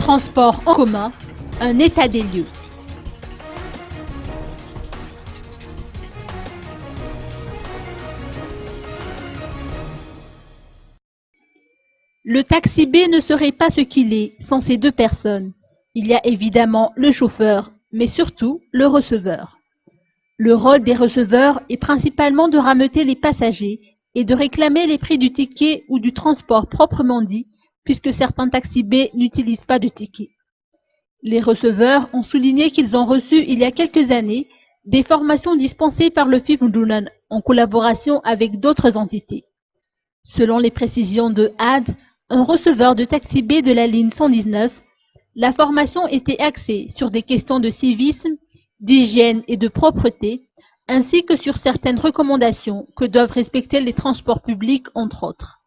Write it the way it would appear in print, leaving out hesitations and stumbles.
transports en commun, un état des lieux. Le taxi B ne serait pas ce qu'il est sans ces deux personnes. Il y a évidemment le chauffeur, mais surtout le receveur. Le rôle des receveurs est principalement de rameuter les passagers et de réclamer les prix du ticket ou du transport proprement dit, puisque certains taxis B n'utilisent pas de ticket. Les receveurs ont souligné qu'ils ont reçu il y a quelques années des formations dispensées par le FIFMDUNAN en collaboration avec d'autres entités. Selon les précisions de AD, un receveur de taxi B de la ligne 119, la formation était axée sur des questions de civisme, d'hygiène et de propreté, ainsi que sur certaines recommandations que doivent respecter les transports publics, entre autres.